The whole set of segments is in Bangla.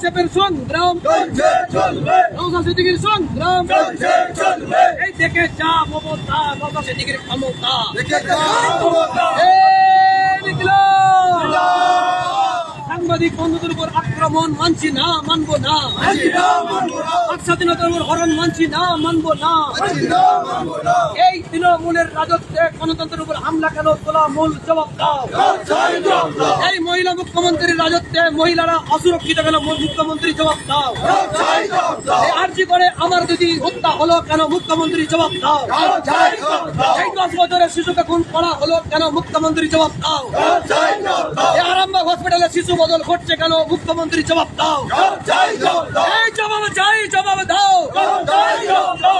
আইএসএফের সংগ্রাম নওশাদ সিদ্দিকীর সংগ্রাম এই দেখে যা মমতা নওশাদ সিদ্দিকীর ক্ষমতা সাংবাদিক বন্ধুদের উপর আক্রমণ মানছি না, মানবো না। স্বাধীনতার উপর হরণ মানছি না, মানবো না। এই তৃণমূলের রাজত্বে গণতন্ত্রের উপর হামলা কেন তোলা মূল জবাব দাও। এই মহিলা মুখ্যমন্ত্রীর রাজত্বে মহিলারা অসুরক্ষিত কেন মুখ্যমন্ত্রী জবাব দাও। আর্জি করে আমার দিদি হত্যা হলো কেন মুখ্যমন্ত্রী জবাব দাও। এই 10 বছরের শিশুকে খুন করা হলো কেন মুখ্যমন্ত্রী জবাব দাও। আরামবাগ হসপিটালে শিশু বদল ঘটছে কেন মুখ্যমন্ত্রী জবাব দাও। এই জবাব চাই, জবাব দাও।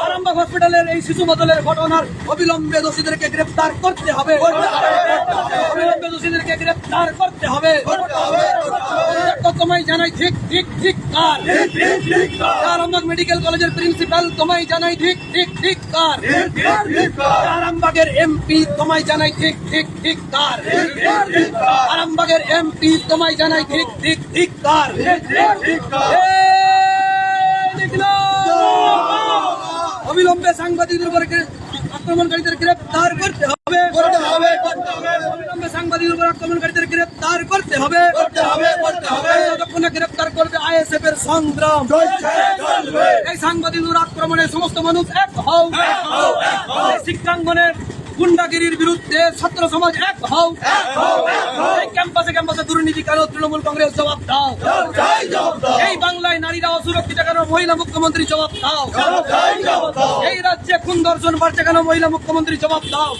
আরামবাগ হসপিটালের এই শিশু বদলের ঘটনার অবিলম্বে দোষীদেরকে গ্রেফতার করতে হবে, অবিলম্বে দোষীদেরকে গ্রেফতার করতে হবে। তোমায় জানাই ঠিক ঠিক ঠিক কার। আরামবাগ মেডিকেল কলেজের প্রিন্সিপাল তোমায় জানাই ঠিক ঠিক ঠিক কার। আরামবাগের এমপি তোমায় জানাই ঠিক ঠিক ঠিক কার। আরামবাগের এমপি তোমায় জানাই ঠিক ঠিক ঠিক কার। অবিলম্বে সাংবাদিকদের উপর আক্রমণকারীদের গ্রেফতার করতে হবে, অবিলম্বে সাংবাদিকদের উপর আক্রমণকারীদের গ্রেফতার করতে হবে। যতক্ষণ গ্রেফতার করবে আইএসএফ এর সংগ্রাম। এই সাংবাদিকদের আক্রমণে সমস্ত মানুষ এক হও। শিক্ষাঙ্গনের গুন্ডাগিরির বিরুদ্ধে ছাত্র সমাজ এক হও। এই ক্যাম্পাসে ক্যাম্পাসে দুর্নীতি কেন তৃণমূল কংগ্রেস জবাব দাও। এই বাংলায় নারীরা অসুরক্ষিত কেন মহিলা মুখ্যমন্ত্রী জবাব দাও। এই রাজ্যে খুন ধর্ষণ বাড়ছে কেন মহিলা মুখ্যমন্ত্রী জবাব দাও।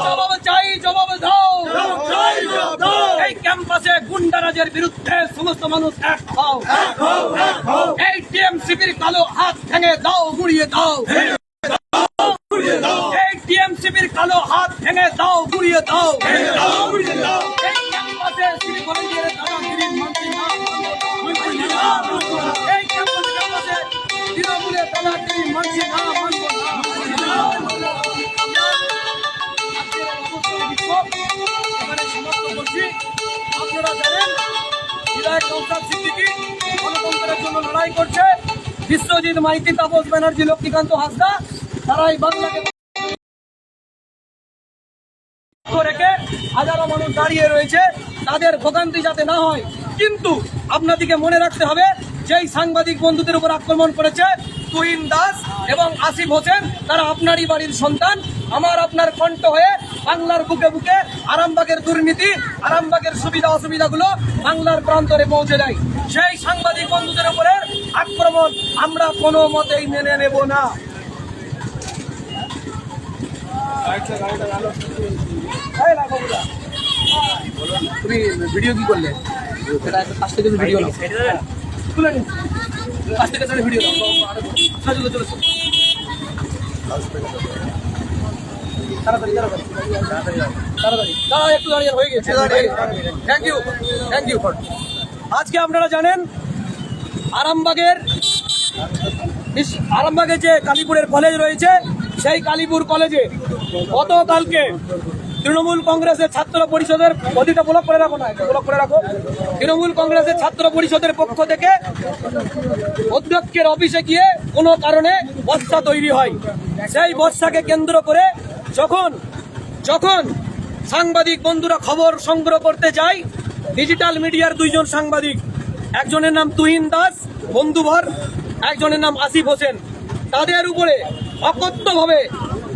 জবাব চাই, জবাব দাও। এই ক্যাম্পাসে গুন্ডারাজের বিরুদ্ধে সমস্ত মানুষ এক হও। এই টিএমসিপির কালো হাত ভেঙে দাও, গুড়িয়ে দাও। এই টিএমসিপির কালো হাত ভেঙে দাও, গুড়িয়ে দাও। এই ক্যাম্পাসে সিভিক ভলান্টিয়ারের দাদাগিরির মানছি না, এই ক্যাম্পাসে তৃণমূলের দাদাগিরি মানছি না, মানব না। এখানে সমাপ্ত করছি। আপনারা জানেন বিধায়ক নওশাদ সিদ্দিকী গণতন্ত্রের জন্য লড়াই করছে। বিশ্বজিৎ মাইতি, তাপস ব্যানার্জি, লক্ষ্মীকান্ত হাসদা, তারা এই বাংলাকে রেখে হাজারো মানুষ দাঁড়িয়ে রয়েছে, তাদের ভোগান্তি যাতে না হয়। কিন্তু আপনাদেরকে মনে রাখতে হবে, যেই সাংবাদিক বন্ধুদের উপর আক্রমণ করেছে তুহিন দাস এবং আসিফ হোসেন, তারা আপনারই বাড়ির সন্তান। আমার আপনার কণ্ঠ হয়ে বাংলার বুকে বুকে আরামবাগের দুর্নীতি, আরামবাগের সুবিধা অসুবিধাগুলো বাংলার প্রান্তরে পৌঁছে দেয়। সেই সাংবাদিক বন্ধুদের উপরে আক্রমণ আমরা কোনো মতেই মেনে নেব না। তুমি ভিডিও কি করলে? পাঁচ থেকে ভিডিও তুলে নিন, পাঁচ থেকে ভিডিও তাড়াতাড়ি একটু দাঁড়িয়ে হয়ে গেছে। Thank you, thank you. আজকে আপনারা জানেন আরামবাগে যে কালীপুরের কলেজ রয়েছে, সেই কালীপুর কলেজে গতকালকে তৃণমূল কংগ্রেসের ছাত্র পরিষদের গদিটা ব্লক করে রাখো, না ব্লক করে রাখো। তৃণমূল কংগ্রেসের ছাত্র পরিষদের পক্ষ থেকে অধ্যক্ষের অফিসে গিয়ে কোনো কারণে বর্ষা তৈরি হয়। সেই বর্ষাকে কেন্দ্র করে যখন সাংবাদিক বন্ধুরা খবর সংগ্রহ করতে যায়, ডিজিটাল মিডিয়ার দুইজন সাংবাদিক, একজনের নাম তুহিন দাস বন্ধুভর, একজনের নাম আসিফ হোসেন, তাদের উপরে অকথ্যভাবে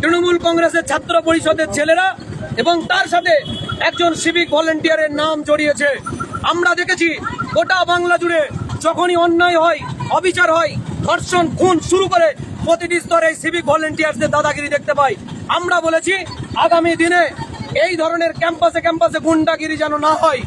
তৃণমূল কংগ্রেসের ছাত্র পরিষদের ছেলেরা এবং তার সাথে একজন সিভিক ভলান্টিয়ারের নাম জড়িয়েছে। আমরা দেখেছি গোটা বাংলা জুড়ে যখনই অন্যায় হয়, অবিচার হয়, ধর্ষণ, খুন শুরু করে প্রতিটি স্তরে সিভিক ভলান্টিয়ারদের দাদাগিরি দেখতে পাই। আমরা বলেছি আগামী দিনে এই ধরনের ক্যাম্পাসে ক্যাম্পাসে গুন্ডাগিরি যেন না হয়।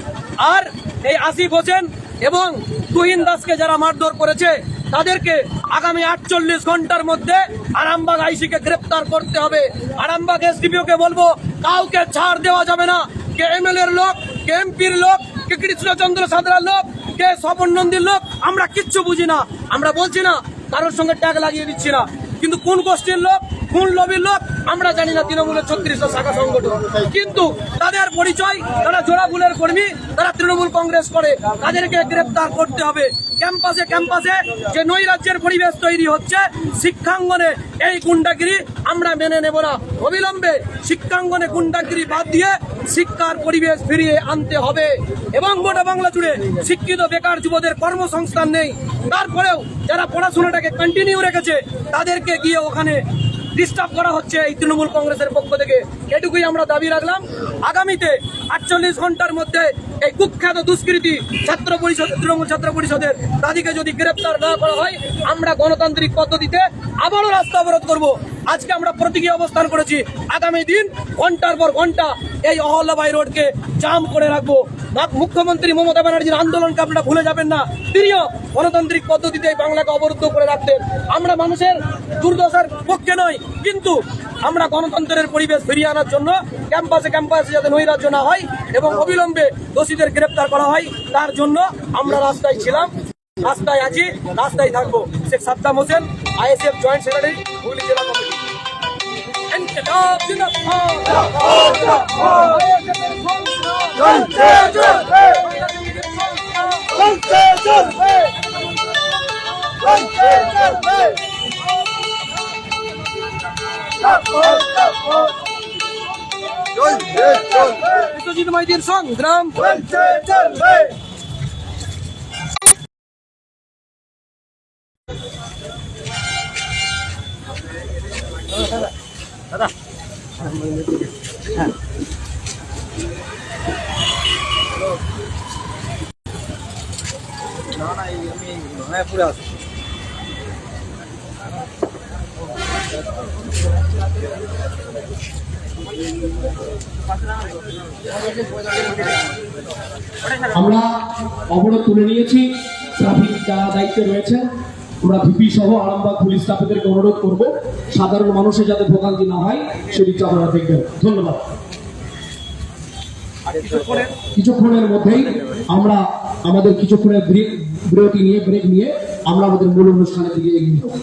আর এই আসিফ হোসেন এবং তুহিন দাসকে যারা মারধর করেছে, তাদেরকে আগামী 48 ঘন্টার মধ্যে আরামবাগ আইসিকে গ্রেপ্তার করতে হবে। আরামবাগ এসডিপিওকে বলবো, কাউকে ছাড় দেওয়া যাবে না। কে এমএলএ এর লোক, কে এমপির লোক, কে কৃষ্ণচন্দ্র সাঁতরার লোক, কে স্বপন নন্দীর লোক, আমরা কিচ্ছু বুঝি না। আমরা বলছি না কারোর সঙ্গে ট্যাগ লাগিয়ে দিচ্ছি না, কিন্তু কোন গোষ্ঠীর লোক, কোন লবির লোক আমরা জানি না তৃণমূলের 36টা শাখা সংগঠন, কিন্তু তাদের পরিচয় তারা জোড়াফুলের কর্মী, তারা তৃণমূল কংগ্রেস করে, তাদেরকে গ্রেপ্তার করতে হবে। ক্যাম্পাসে ক্যাম্পাসে যে নৈরাজ্যের পরিবেশ তৈরি হচ্ছে, শিক্ষাঙ্গনে এই গুন্ডাগিরি আমরা মেনে নেব না। অবিলম্বে শিক্ষাঙ্গনে গুন্ডাগিরি বাদ দিয়ে শিক্ষার পরিবেশ ফিরিয়ে আনতে হবে। এবং গোটা বাংলা জুড়ে শিক্ষিত বেকার যুবদের কর্মসংস্থান নেই, তারপরেও যারা পড়াশোনাটাকে কন্টিনিউ রেখেছে তাদেরকে গিয়ে ওখানে ডিস্টার্ব করা হচ্ছে এই তৃণমূল কংগ্রেসের পক্ষ থেকে। এটুকুই আমরা দাবি রাখলাম, আগামীতে 48 ঘন্টার মধ্যে এই কুখ্যাত দুষ্কৃতী ছাত্র পরিষদ, তৃণমূল ছাত্র পরিষদের তাদেরকে যদি গ্রেপ্তার না করা হয়, আমরা গণতান্ত্রিক পদ্ধতিতে আবারও রাস্তা অবরোধ করব। আজকে আমরা প্রতীকী অবস্থান করেছি, আগামী দিন ঘন্টার পর ঘন্টা এই অহল্যাবাই রোডকে জাম করে রাখবো। মুখ্যমন্ত্রী মমতা ব্যানার্জির আন্দোলনকে আপনারা ভুলে যাবেন না, তিনিও গণতান্ত্রিক পদ্ধতিতে বাংলাকে অবরুদ্ধ করে রাখতেন। আমরা মানুষের দুর্দশার পক্ষে নয়, কিন্তু আমরা গণতন্ত্রের পরিবেশ ফিরিয়ে আনার জন্য ক্যাম্পাসে ক্যাম্পাসে যাতে নৈরাজ্য না হয় এবং অবিলম্বে দোষীদের গ্রেপ্তার করা হয়, তার জন্য আমরা রাস্তায় ছিলাম, রাস্তায় আছি, রাস্তায় থাকবো। Sheikh Saddam Hossain, ISF joint secretary, Hooghly জেলা কমিটি। বিশ্বজিৎ মাইতির সংগ্রাম দাদা না না আমি পুরো আছি। আমরা অবরোধ তুলে নিয়েছি, ট্রাফিক যারা দায়িত্বে রয়েছে আমরা ভিপি সহ আরামবাগ পুলিশ স্টাফেদেরকে অনুরোধ করব সাধারণ মানুষের যাতে ভোগান্তি না হয় সেদিকটা আপনারা দেখবেন। ধন্যবাদ। কিছুক্ষণের মধ্যেই আমরা আমাদের কিছুক্ষণের ব্রেক নিয়ে আমরা আমাদের মূল অনুষ্ঠানের দিকে এগিয়ে যাব।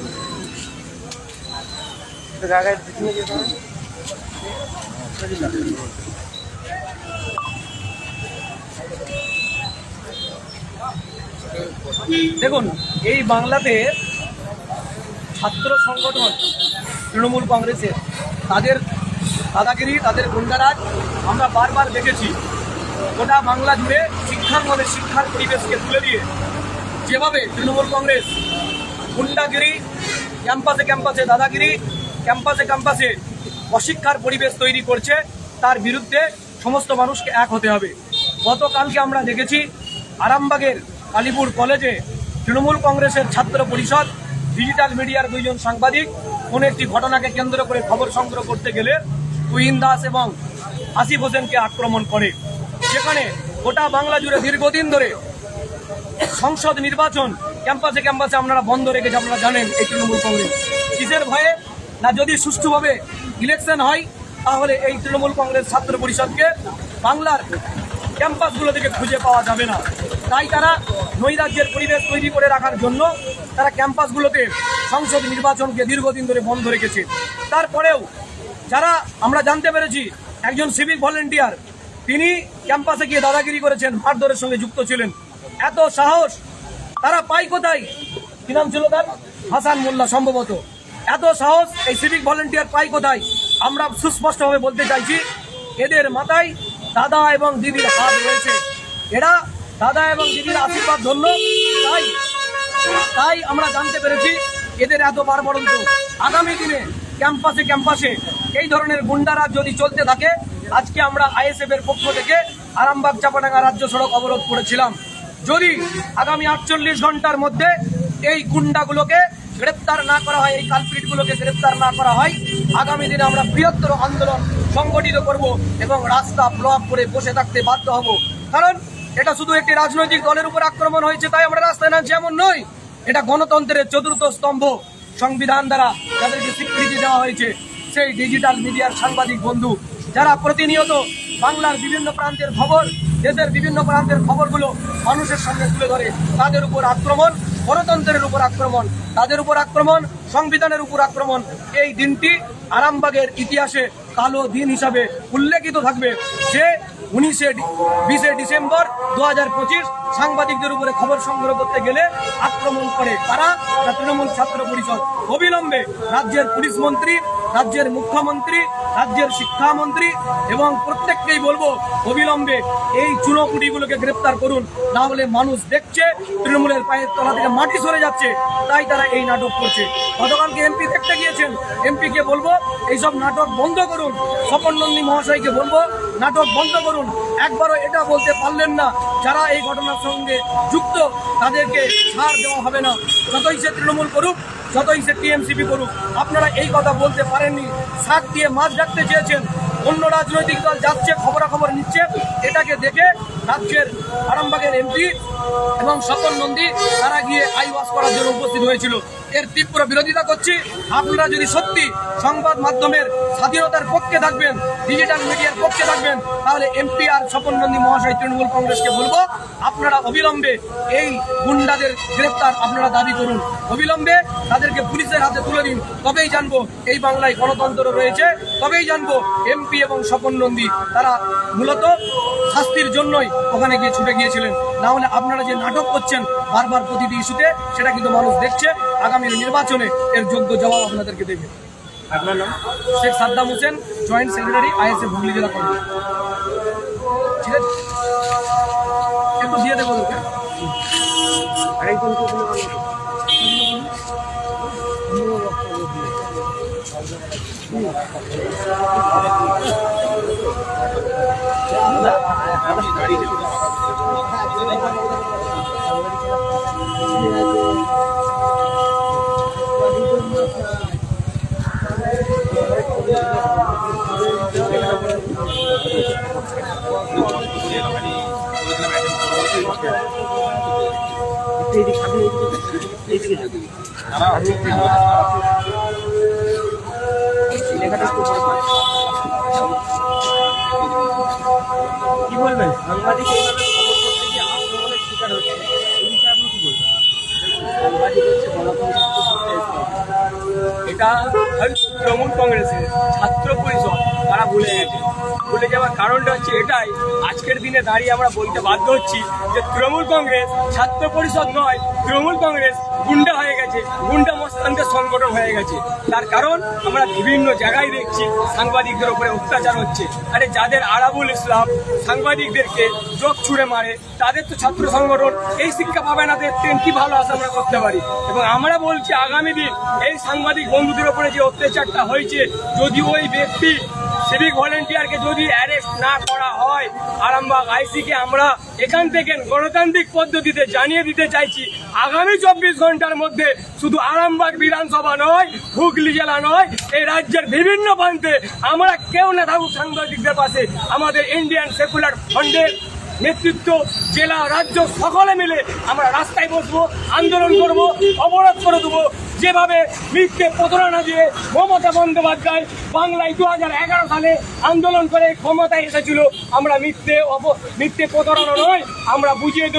দেখুন, এই বাংলাতে ছাত্র সংগঠন তৃণমূল কংগ্রেসের তাদের দাদাগিরি, তাদের গুন্ডারাজ আমরা বারবার দেখেছি। গোটা বাংলা জুড়ে শিক্ষাঙ্গনে শিক্ষার পরিবেশকে তুলে দিয়ে যেভাবে তৃণমূল কংগ্রেস গুন্ডাগিরি, ক্যাম্পাসে ক্যাম্পাসে দাদাগিরি, ক্যাম্পাসে ক্যাম্পাসে অশিক্ষার পরিবেশ তৈরি করছে, তার বিরুদ্ধে সমস্ত মানুষকে এক হতে হবে। গতকালকে আমরা দেখেছি আরামবাগের কালীপুর কলেজে তৃণমূল কংগ্রেসের ছাত্র পরিষদ, ডিজিটাল মিডিয়ার 2 জন সাংবাদিক কোনো একটি ঘটনাকে কেন্দ্র করে খবর সংগ্রহ করতে গেলে তুহিন দাস এবং আসিফ হোসেনকে আক্রমণ করে। সেখানে গোটা বাংলা জুড়ে দীর্ঘদিন ধরে সংসদ নির্বাচন ক্যাম্পাসে ক্যাম্পাসে আপনারা বন্ধ রেখেছে, আপনারা জানেন। এই তৃণমূল কংগ্রেস কিসের ভয়ে? না, যদি সুষ্ঠুভাবে ইলেকশন হয় তাহলে এই তৃণমূল কংগ্রেস ছাত্র পরিষদকে বাংলার ক্যাম্পাসগুলো থেকে খুঁজে পাওয়া যাবে না। তাই তারা নৈরাজ্যের পরিবেশ তৈরি করে রাখার জন্য তারা ক্যাম্পাসগুলোতে সংসদ নির্বাচনকে দীর্ঘদিন ধরে বন্ধ রেখেছে। তারপরেও যারা আমরা জানতে পেরেছি একজন সিভিক ভলেন্টিয়ার, তিনি ক্যাম্পাসে গিয়ে দাদাগিরি করেছেন, মারধরের সঙ্গে যুক্ত ছিলেন। এত সাহস তারা পায় কোথায়? কি নাম ছিল তার? হাসান মোল্লা সম্ভবত। এত সাহস এই সিভিক ভলেন্টিয়ার পায় কোথায়? আমরা সুস্পষ্টভাবে বলতে চাইছি, এদের মাথায় দাদা এবং দিদির হাত রয়েছে। এরা দাদা এবং দিদির আশীর্বাদ ধন্য, তাই আমরা জানতে পেরেছি এদের এত বাড়বড়ন্ত। আগামী দিনে ক্যাম্পাসে ক্যাম্পাসে এই ধরনের গুন্ডারাজ যদি চলতে থাকে, আজকে আমরা আইএসএফ এর পক্ষ থেকে আরামবাগ চাপাডাঙ্গা রাজ্য সড়ক অবরোধ করেছিলাম। যদি আগামী 48 ঘন্টার মধ্যে এই গুন্ডাগুলোকে গ্রেপ্তার না করা হয়, এই কালপ্রিটগুলোকে গ্রেপ্তার না করা হয়, আগামী দিনে আমরা বৃহত্তর আন্দোলন সংগঠিত করব এবং রাস্তা ব্লক করে বসে থাকতে বাধ্য হব। কারণ এটা শুধু একটি রাজনৈতিক দলের উপর আক্রমণ হয়েছে তাই আমরা রাস্তায় নামছি এমন নয়। এটা গণতন্ত্রের চতুর্থ স্তম্ভ, সংবিধান দ্বারা যাদেরকে স্বীকৃতি দেওয়া হয়েছে, সেই ডিজিটাল মিডিয়ার সাংবাদিক বন্ধু যারা প্রতিনিয়ত বাংলার বিভিন্ন প্রান্তের খবর, দেশের বিভিন্ন প্রান্তের খবরগুলো মানুষের সামনে তুলে ধরে, তাদের উপর আক্রমণ, গণতন্ত্রের উপর আক্রমণ, তাদের উপর আক্রমণ, সংবিধানের উপর আক্রমণ। এই দিনটি আরামবাগের ইতিহাসে কালো দিন হিসাবে উল্লেখিত থাকবে যে 20 ডিসেম্বর 2025 সাংবাদিকদের উপরে খবর সংগ্রহ করতে গেলে আক্রমণ করে তারা তৃণমূল ছাত্র পরিষদ। অবিলম্বে রাজ্যের পুলিশ মন্ত্রী, রাজ্যের মুখ্যমন্ত্রী, রাজ্যের শিক্ষামন্ত্রী এবং প্রত্যেককেই বলবো অবিলম্বে এই চুনোপুটিগুলোকে গ্রেপ্তার করুন, না হলে মানুষ দেখছে তৃণমূলের পায়ের তলা থেকে মাটি সরে যাচ্ছে, তাই তারা এই নাটক করছে। গতকালকে এমপি দেখতে গিয়েছেন, এমপিকে বলবো এইসব নাটক বন্ধ করুন। স্বপন নন্দী মহাশয়কে বলবো নাটক বন্ধ করুন। একবারও এটা বলতে পারলেন না যারা এই ঘটনার সঙ্গে যুক্ত তাদেরকে ছাড় দেওয়া হবে না, যতই সে তৃণমূল করুক, যতই সে টিএমসিপি করুক। আপনারা এই কথা বলতে পারেননি, শাক দিয়ে মাছ রাখতে চেয়েছেন। অন্য রাজনৈতিক দল যাচ্ছে, খবরাখবর নিচ্ছে, এটাকে দেখে রাজ্যের আরামবাগের এমপি এবং স্বপন নন্দী তারা গিয়ে আইওয়াশ করার জন্য উপস্থিত হয়েছিল। এর তীব্র বিরোধিতা করছি। আপনারা যদি সত্যি সংবাদ মাধ্যমের স্বাধীনতার পক্ষে থাকবেন, ডিজিটাল মিডিয়ার পক্ষে থাকবেন, তাহলে এমপি আর স্বপন নন্দী মহাশয় তৃণমূল কংগ্রেসকে বলবো আপনারা অবিলম্বে এই গুন্ডাদের গ্রেপ্তার আপনারা দাবি করুন। অবিলম্বে তাদেরকে পুলিশের হাতে তুলে দিন, তবেই জানবো এই বাংলায় গণতন্ত্র রয়েছে, তবেই জানবো এমপি এবং স্বপন নন্দী তারা মূলত শাস্তির জন্যই ওখানে গিয়ে ছুটে গিয়েছিলেন। না হলে আপনারা যে নাটক করছেন বারবার প্রতিটি ইস্যুতে, সেটা কিন্তু মানুষ দেখছে। আগামী নির্বাচনে এর যোগ্য জবাব আপনাদেরকে দেবে। আপনার নাম? Sheikh Saddam Hossain, joint secretary, ISF Hooghly জেলা কমিটি। ঠিক আছে, একটু দিয়ে দেবো তোকে। আরেকজনকে বলে ভালো। কি বলবেন? সাংবাদিক এইভাবে খবর করতে গিয়ে আক্রমণের শিকার হচ্ছে, এই বিষয়ে আপনি কি বলবেন? সাংবাদিক হচ্ছে এটা তৃণমূল কংগ্রেসের ছাত্র পরিষদ তারা ভুলে গেছে। ভুলে যাওয়ার কারণটা হচ্ছে এটাই, আজকের দিনে দাঁড়িয়ে আমরা বলতে বাধ্য হচ্ছি যে তৃণমূল কংগ্রেস ছাত্র পরিষদ নয়, তৃণমূল কংগ্রেস গুন্ডা হয়ে গেছে, গুন্ডা মস্তানদের সংগঠন হয়ে গেছে। তার কারণ আমরা বিভিন্ন জায়গায় দেখছি সাংবাদিকদের উপরে অত্যাচার হচ্ছে। আরে যাদের আরাবুল ইসলাম সাংবাদিকদেরকে চোখ ছুঁড়ে মারে, তাদের তো ছাত্র সংগঠন, এই শিক্ষা পাবে না দেখতেন কি ভালো আশা আমরা করতে পারি। এবং আমরা বলছি আগামী দিন এই সাংবাদিক বন্ধুদের উপরে যে অত্যাচারটা হয়েছে, যদি ওই ব্যক্তি সিভিক ভলেন্টিয়ারকে যদি অ্যারেস্ট না করা হয়, আরামবাগ আইসিকে আমরা এখান থেকে গণতান্ত্রিক পদ্ধতিতে জানিয়ে দিতে চাইছি আগামী 24 ঘন্টার মধ্যে শুধু আরামবাগ বিধানসভা নয়, হুগলি জেলা নয়, এই রাজ্যের বিভিন্ন প্রান্তে আমরা কেউ না থাকুক সাংবাদিকদের পাশে। আমাদের ইন্ডিয়ান সেকুলার ফ্রন্টের নেতৃত্ব, জেলা রাজ্য সকলে মিলে আমরা রাস্তায় বসবো, আন্দোলন করব, অবরোধ করে দেবো। যেভাবে মিথ্যে প্রতারণা দিয়ে মমতা বন্দ্যোপাধ্যায় বাংলায় 2011 সালে আন্দোলন করে ক্ষমতায় এসেছিল, আমরা মিথ্যে প্রতারণা নয়, আমরা বুঝিয়ে দেব।